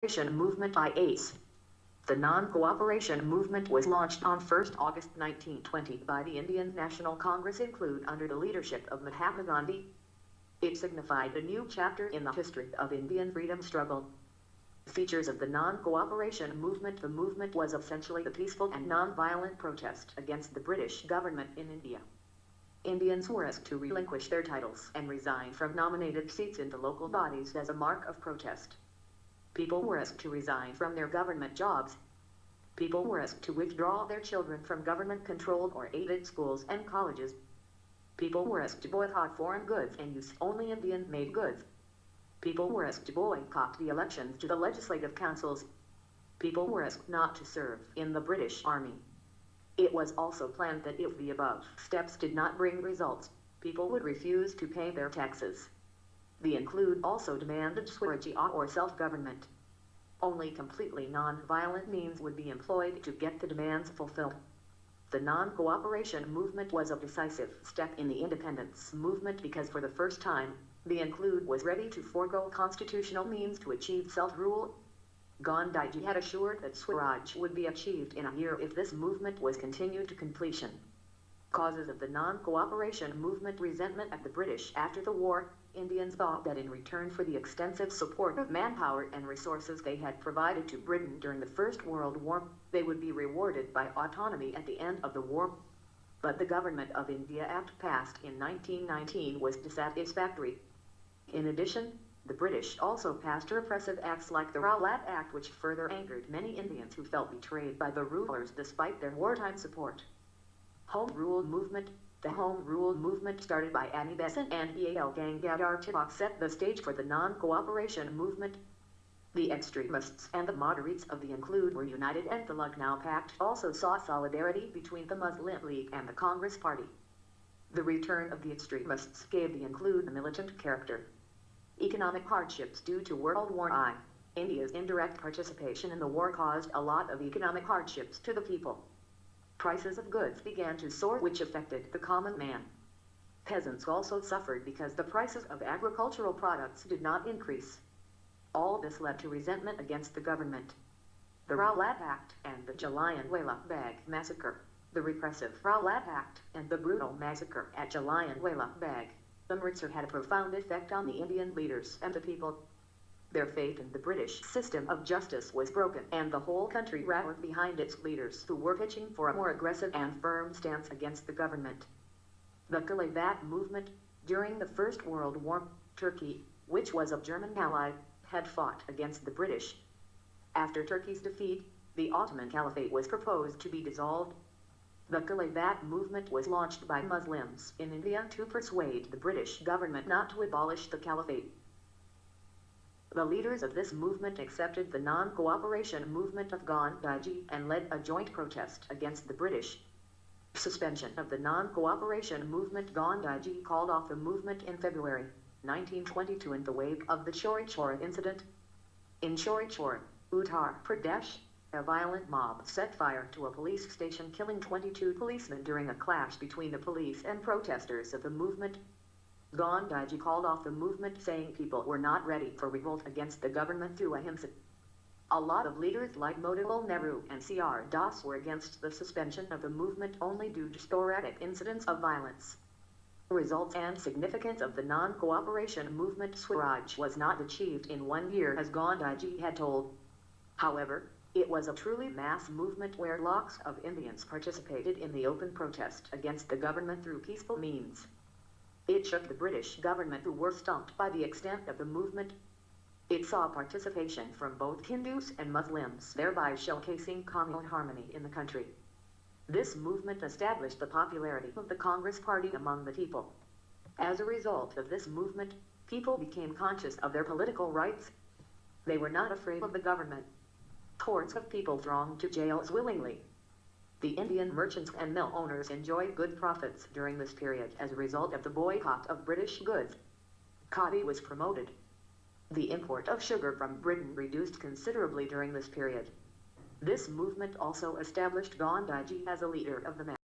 Non-Cooperation Movement by ACE. The Non-Cooperation Movement was launched on 1st August 1920 by the Indian National Congress under the leadership of Mahatma Gandhi. It signified a new chapter in the history of Indian freedom struggle. Features of the Non-Cooperation Movement. The movement was essentially the peaceful and non-violent protest against the British government in India. Indians were asked to relinquish their titles and resign from nominated seats in the local bodies as a mark of protest. People were asked to resign from their government jobs. People were asked to withdraw their children from government-controlled or aided schools and colleges. People were asked to boycott foreign goods and use only Indian-made goods. People were asked to boycott the elections to the legislative councils. People were asked not to serve in the British Army. It was also planned that if the above steps did not bring results, people would refuse to pay their taxes. The include also demanded Swaraj or self-government. Only completely non-violent means would be employed to get the demands fulfilled. The Non-Cooperation Movement was a decisive step in the independence movement because for the first time, the include was ready to forego constitutional means to achieve self-rule. Gandhiji had assured that Swaraj would be achieved in a year if this movement was continued to completion. Causes of the Non-Cooperation Movement. Resentment at the British after the war. Indians thought that in return for the extensive support of manpower and resources they had provided to Britain during the First World War, they would be rewarded by autonomy at the end of the war. But the Government of India Act passed in 1919 was dissatisfactory. In addition, the British also passed repressive acts like the Rowlatt Act, which further angered many Indians who felt betrayed by the rulers despite their wartime support. Home Rule Movement. The Home Rule Movement, started by Annie Besant and Bal Gangadhar Tilak, set the stage for the Non-Cooperation Movement. The extremists and the moderates of the include were united, and the Lucknow Pact also saw solidarity between the Muslim League and the Congress Party. The return of the extremists gave the include a militant character. Economic hardships due to World War I. India's indirect participation in the war caused a lot of economic hardships to the people. Prices of goods began to soar, which affected the common man. Peasants also suffered because the prices of agricultural products did not increase. All this led to resentment against the government. The Rowlatt Act and the Jallianwala Bagh Massacre. The repressive Rowlatt Act and the brutal massacre at Jallianwala Bagh Amritsar had a profound effect on the Indian leaders and the people. Their faith in the British system of justice was broken, and the whole country rallied behind its leaders who were pitching for a more aggressive and firm stance against the government. The Khilafat movement. During the First World War, Turkey, which was a German ally, had fought against the British. After Turkey's defeat, the Ottoman Caliphate was proposed to be dissolved. The Khilafat movement was launched by Muslims in India to persuade the British government not to abolish the Caliphate. The leaders of this movement accepted the Non-Cooperation Movement of Gandhiji and led a joint protest against the British. Suspension of the Non-Cooperation Movement. Gandhiji called off the movement in February 1922 in the wake of the Chauri Chaura incident. In Chauri Chaura, Uttar Pradesh, a violent mob set fire to a police station, killing 22 policemen during a clash between the police and protesters of the movement. Gandhiji called off the movement, saying people were not ready for revolt against the government through ahimsa. A lot of leaders like Motilal Nehru and C.R. Das were against the suspension of the movement only due to sporadic incidents of violence. Results and significance of the Non-Cooperation Movement. Swaraj was not achieved in 1 year as Gandhiji had told. However, it was a truly mass movement where lakhs of Indians participated in the open protest against the government through peaceful means. It shook the British government, who were stumped by the extent of the movement. It saw participation from both Hindus and Muslims, thereby showcasing common harmony in the country. This movement established the popularity of the Congress Party among the people. As a result of this movement, people became conscious of their political rights. They were not afraid of the government. Hordes of people thronged to jails willingly. The Indian merchants and mill owners enjoyed good profits during this period as a result of the boycott of British goods. Coffee was promoted. The import of sugar from Britain reduced considerably during this period. This movement also established Gandhiji as a leader of the mass.